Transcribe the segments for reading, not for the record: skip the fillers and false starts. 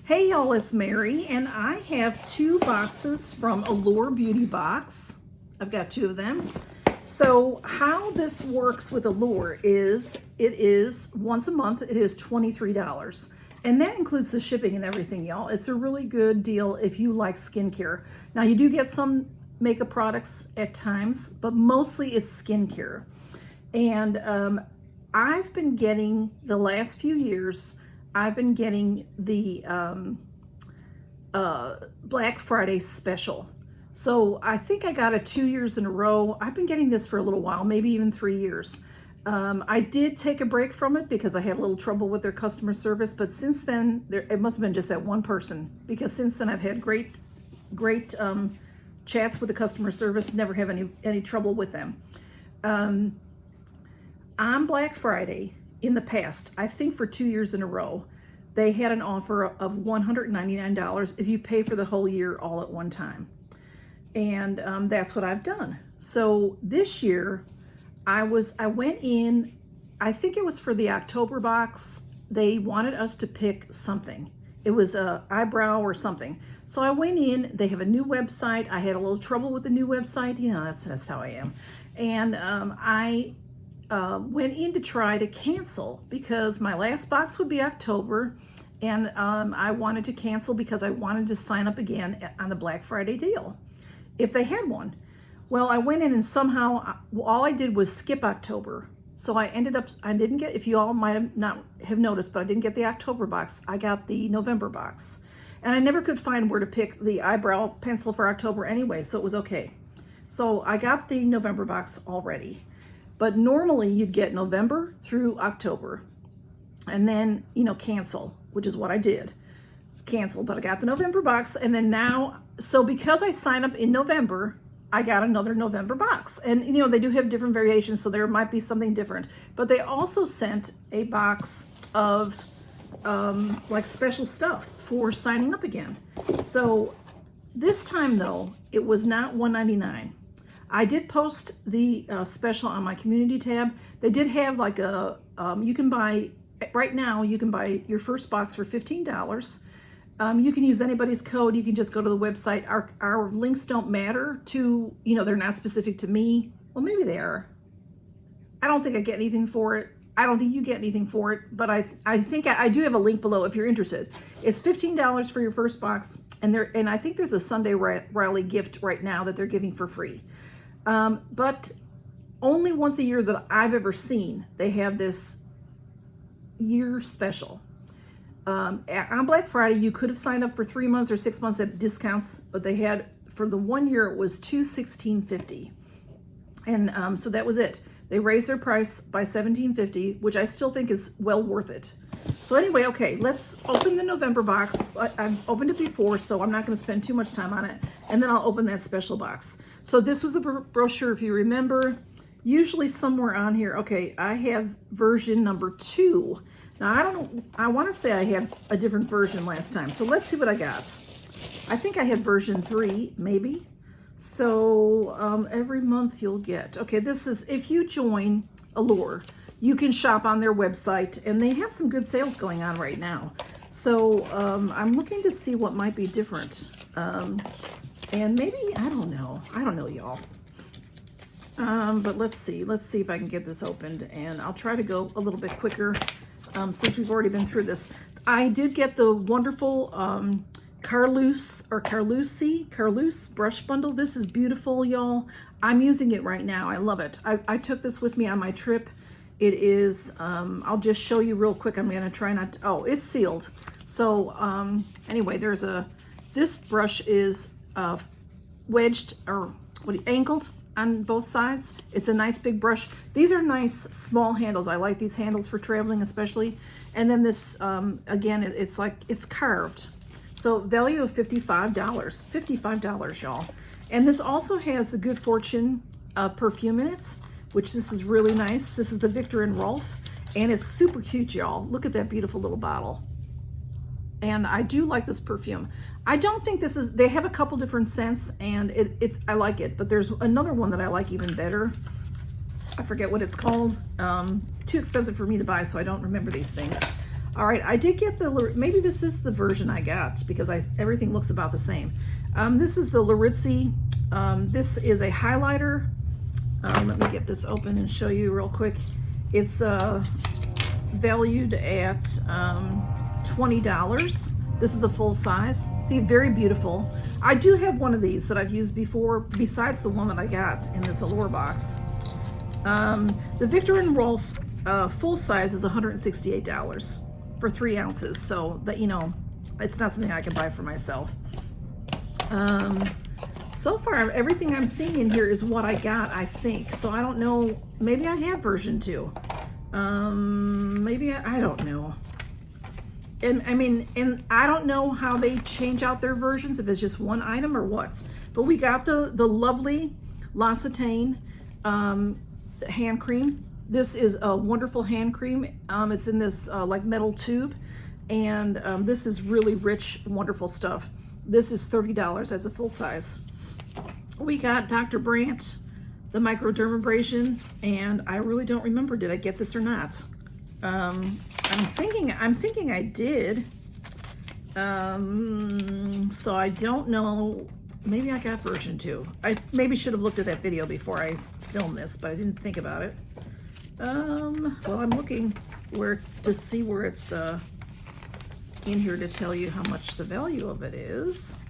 Hey y'all, it's Mary, and I have 2 boxes from Allure Beauty Box. I've got 2 of them. So how this works with Allure is, it is once a month, it is $23. And that includes the shipping and everything, y'all. It's a really good deal if you like skincare. Now you do get some makeup products at times, but mostly it's skincare. And I've been getting, the last few years, I've been getting the Black Friday special. So I think I got it 2 years in a row. I've been getting this for a little while, maybe even 3 years. I did take a break from it because I had a little trouble with their customer service, but since then, it must have been just that one person, because since then I've had great chats with the customer service, never have any trouble with them. On Black Friday, in the past, I think for 2 years in a row, they had an offer of $199 if you pay for the whole year all at one time. And that's what I've done. So this year, I went in, I think it was for the October box. They wanted us to pick something. It was a eyebrow or something. So I went in, they have a new website. I had a little trouble with the new website. You know, that's how I am. And I went in to try to cancel because my last box would be October, and I wanted to cancel because I wanted to sign up again on the Black Friday deal if they had one. Well, I went in and somehow all I did was skip October. So I ended up, I didn't get, if you all might have not have noticed, but I didn't get the October box. I got the November box. And I never could find where to pick the eyebrow pencil for October anyway, so it was okay. So I got the November box already. But normally you'd get November through October and then, you know, cancel, which is what I did. Cancel, but I got the November box, and then now, so because I signed up in November, I got another November box. And, you know, they do have different variations, so there might be something different. But they also sent a box of like special stuff for signing up again. So this time though, it was not $199. I did post the special on my community tab. They did have like a, you can buy, right now you can buy your first box for $15. You can use anybody's code. You can just go to the website. Our links don't matter to, you know, they're not specific to me. Well, maybe they are. I don't think I get anything for it. I don't think you get anything for it, but I think I do have a link below if you're interested. It's $15 for your first box, and I think there's a Sunday Riley gift right now that they're giving for free. But only once a year that I've ever seen, they have this year special. On Black Friday, you could have signed up for 3 months or 6 months at discounts, but they had, for the 1 year, it was $216.50. And so that was it. They raised their price by $17.50, which I still think is well worth it. So anyway, okay, let's open the November box. I've opened it before, so I'm not going to spend too much time on it. And then I'll open that special box. So this was the brochure, if you remember. Usually somewhere on here, okay, I have version number 2. Now, I want to say I had a different version last time. So let's see what I got. I think I had version 3, maybe. So every month you'll get, okay, this is, if you join Allure, you can shop on their website, and they have some good sales going on right now. So I'm looking to see what might be different. And maybe, I don't know, y'all. But let's see if I can get this opened, and I'll try to go a little bit quicker since we've already been through this. I did get the wonderful Carloose brush bundle. This is beautiful, y'all. I'm using it right now. I love it. I took this with me on my trip. It is, I'll just show you real quick. I'm gonna try not to, oh, it's sealed. So anyway, this brush is wedged, or angled on both sides. It's a nice big brush. These are nice small handles. I like these handles for traveling especially. And then this, again, it's like, it's carved. So value of $55, y'all. And this also has the Good Fortune perfume in it, which this is really nice. This is the Victor and Rolf, and it's super cute, y'all. Look at that beautiful little bottle. And I do like this perfume. I don't think this is, they have a couple different scents, and I like it, but there's another one that I like even better. I forget what it's called. Too expensive for me to buy, so I don't remember these things. All right, I did get the, maybe this is the version I got because everything looks about the same. This is the Ipsy. This is a highlighter. Let me get this open and show you real quick. It's valued at $20. This is a full size. See, very beautiful. I do have one of these that I've used before, besides the one that I got in this Allure box. The Victor and Rolf full size is $168 for 3 ounces. So that, you know, it's not something I can buy for myself. So far, everything I'm seeing in here is what I got, I think. So I don't know. Maybe I have version 2. Maybe I don't know. And I mean, and I don't know how they change out their versions, if it's just one item or what. But we got the lovely L'Occitane hand cream. This is a wonderful hand cream. It's in this like metal tube, and this is really rich, wonderful stuff. This is $30 as a full size. We got Dr. Brandt, the microdermabrasion, and I really don't remember, did I get this or not? I'm thinking I did. So I don't know. Maybe I got version 2. I maybe should have looked at that video before I filmed this, but I didn't think about it. Well, I'm looking to see where it's in here to tell you how much the value of it is.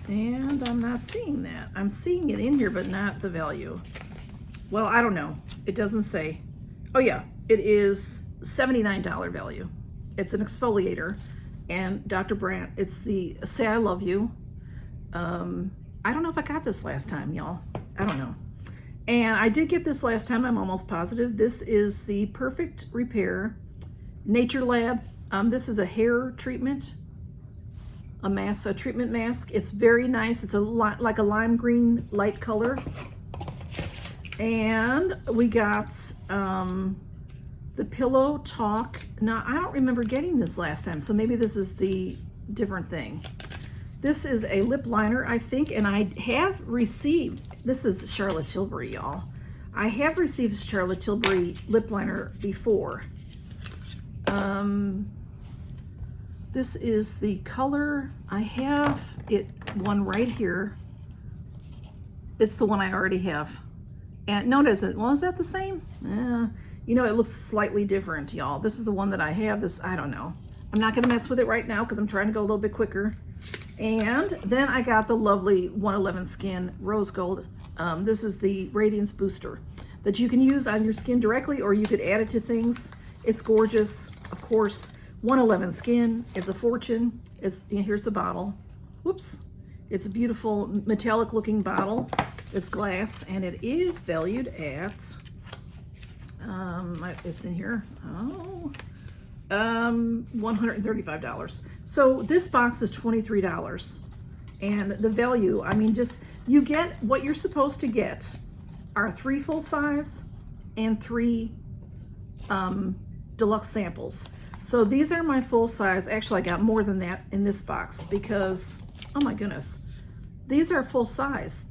And I'm not seeing that. I'm seeing it in here, but not the value. Well, I don't know. It doesn't say. Oh yeah, it is $79 value. It's an exfoliator. And Dr. Brandt, it's the Say I Love You. I don't know if I got this last time, y'all. I don't know. And I did get this last time, I'm almost positive. This is the Perfect Repair Nature Lab. This is a hair treatment, a treatment mask. It's very nice. It's like a lime green light color. And we got the Pillow Talk. Now, I don't remember getting this last time, so maybe this is the different thing. This is a lip liner, I think, and I have received, this is Charlotte Tilbury, y'all. I have received Charlotte Tilbury lip liner before. This is the color. I have one right here. It's the one I already have. And no, it isn't. Well, is that the same? You know, it looks slightly different, y'all. This is the one that I have. This, I don't know. I'm not gonna mess with it right now because I'm trying to go a little bit quicker. And then I got the lovely 111 Skin Rose Gold. This is the Radiance Booster that you can use on your skin directly, or you could add it to things. It's gorgeous, of course. 111 Skin is a fortune. Here's the bottle. Whoops. It's a beautiful metallic looking bottle. It's glass, and it is valued at, it's in here, $135. So this box is $23. And the value, I mean, just, you get what you're supposed to get are 3 full size and 3 deluxe samples. So these are my full size. Actually, I got more than that in this box because, oh my goodness, these are full size.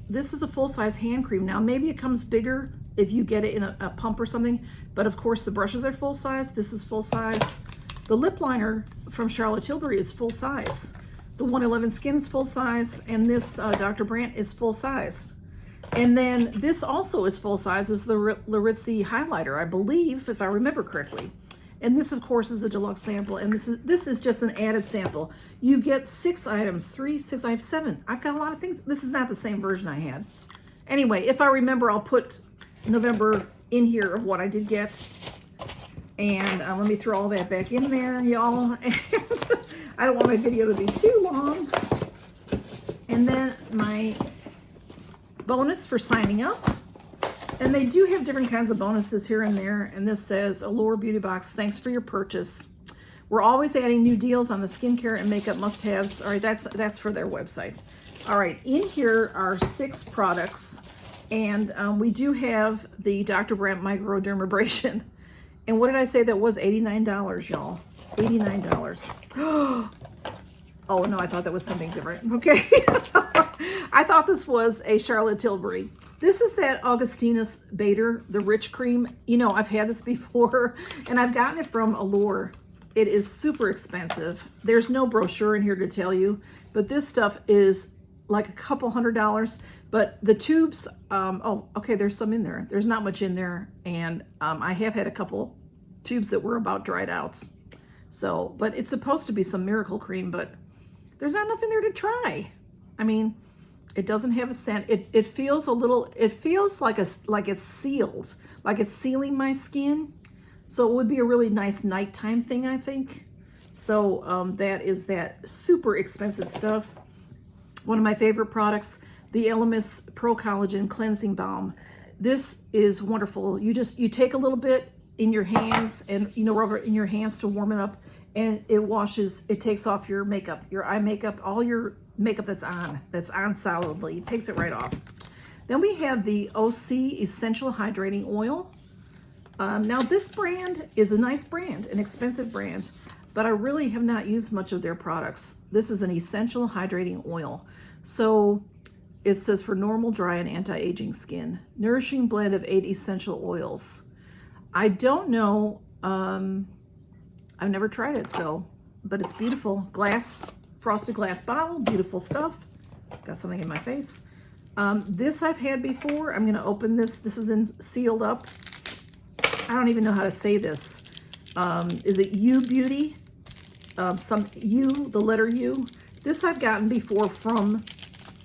This is a full size hand cream. Now, maybe it comes bigger if you get it in a pump or something, but of course the brushes are full size. This is full size. The lip liner from Charlotte Tilbury is full size. The 111 Skin is full size, and this Dr. Brandt is full size. And then this also is full size, is the Ipsy highlighter, I believe, if I remember correctly. And this, of course, is a deluxe sample, and this is just an added sample. You get 6 items, 3, 6, I have 7. I've got a lot of things. This is not the same version I had. Anyway, if I remember, I'll put November in here of what I did get. And let me throw all that back in there, y'all. And I don't want my video to be too long. And then my bonus for signing up. And they do have different kinds of bonuses here and there. And this says, Allure Beauty Box, thanks for your purchase. We're always adding new deals on the skincare and makeup must-haves. All right, that's for their website. All right, in here are 6 products. And we do have the Dr. Brandt microdermabrasion. And what did I say that was? $89, y'all. $89. Oh, no, I thought that was something different. Okay. I thought this was a Charlotte Tilbury. This is that Augustinus Bader, the Rich Cream. You know, I've had this before, and I've gotten it from Allure. It is super expensive. There's no brochure in here to tell you, but this stuff is like a couple $100. But the tubes, oh, okay, there's some in there. There's not much in there, and I have had a couple tubes that were about dried out. So, but it's supposed to be some miracle cream, but there's not enough in there to try. I mean, it doesn't have a scent. It feels a little, it feels like it's sealed, like it's sealing my skin. So it would be a really nice nighttime thing, I think. So that is that super expensive stuff. One of my favorite products, the Elemis Pro Collagen Cleansing Balm. This is wonderful. You take a little bit in your hands and, you know, rub it in your hands to warm it up, and it washes, it takes off your makeup, your eye makeup, all your makeup that's on solidly. It takes it right off. Then we have the OC Essential Hydrating Oil. Now this brand is a nice brand, an expensive brand, but I really have not used much of their products. This is an essential hydrating oil. So it says for normal, dry, and anti-aging skin. Nourishing blend of 8 essential oils. I don't know, I've never tried it, so, but it's beautiful. Glass, frosted glass bottle, beautiful stuff. Got something in my face. This I've had before. I'm gonna open this. This is sealed up. I don't even know how to say this. Is it U Beauty? The letter U. This I've gotten before from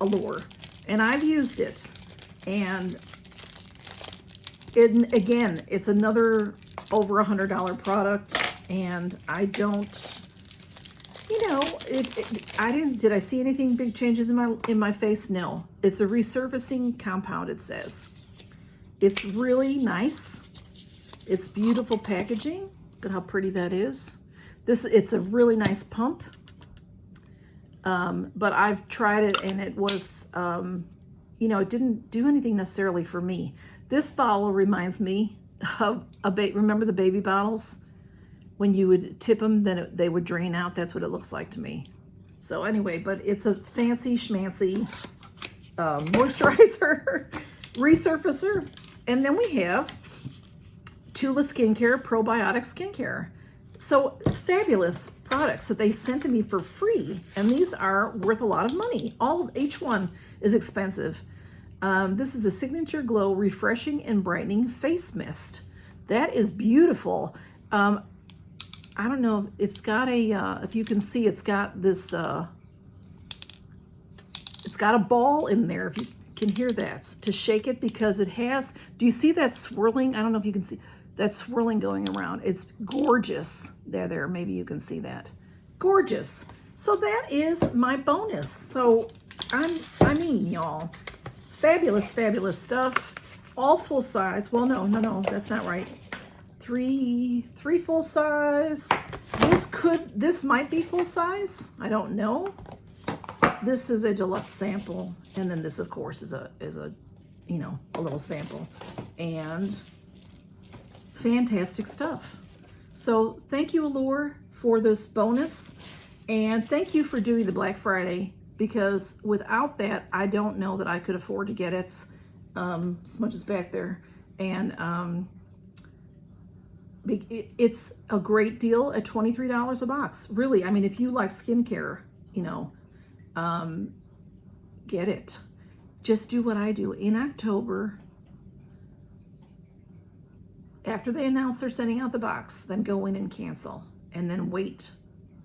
Allure, and I've used it. And again, it's another over $100 product, and I don't, you know, did I see anything big changes in my face? No. It's a resurfacing compound, it says. It's really nice. It's beautiful packaging. Look at how pretty that is. It's a really nice pump. But I've tried it, and it was, you know, it didn't do anything necessarily for me. This bottle reminds me of remember the baby bottles? When you would tip them, then they would drain out. That's what it looks like to me. So anyway, but it's a fancy schmancy moisturizer, resurfacer. And then we have Tula Skincare Probiotic Skincare. So fabulous products that they sent to me for free. And these are worth a lot of money. Each one is expensive. This is the Signature Glow Refreshing and Brightening Face Mist. That is beautiful. I don't know if it's got if you can see, it's got this, it's got a ball in there, if you can hear that, to shake it, because it has, do you see that swirling? I don't know if you can see that swirling going around. It's gorgeous. There, maybe you can see that. Gorgeous. So that is my bonus. So I mean, y'all, fabulous, fabulous stuff. All full size. Well, no, that's not right. Three full size. This might be full size. I don't know. This is a deluxe sample, and then this, of course, is a you know, a little sample, and fantastic stuff. So thank you, Allure, for this bonus, and thank you for doing the Black Friday, because without that, I don't know that I could afford to get it. As much as back there, and it's a great deal at $23 a box. Really, I mean, if you like skincare, you know, get it. Just do what I do. In October, after they announce they're sending out the box, then go in and cancel, and then wait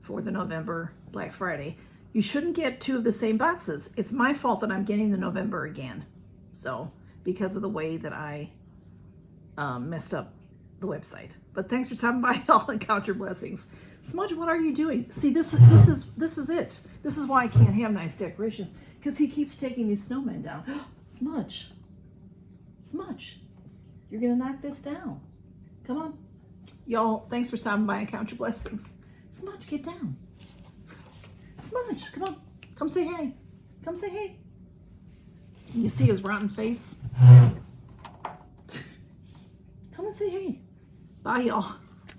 for the November Black Friday. You shouldn't get 2 of the same boxes. It's my fault that I'm getting the November again. So, because of the way that I messed up the website. But thanks for stopping by, y'all, and count your blessings. Smudge, what are you doing? See, this is it. This is why I can't have nice decorations, because he keeps taking these snowmen down. Smudge, you're gonna knock this down. Come on. Y'all, thanks for stopping by and count your blessings. Smudge, get down. Smudge, come on. Come say hey. Come say hey. You see his rotten face? Come and say hey. Bye, y'all.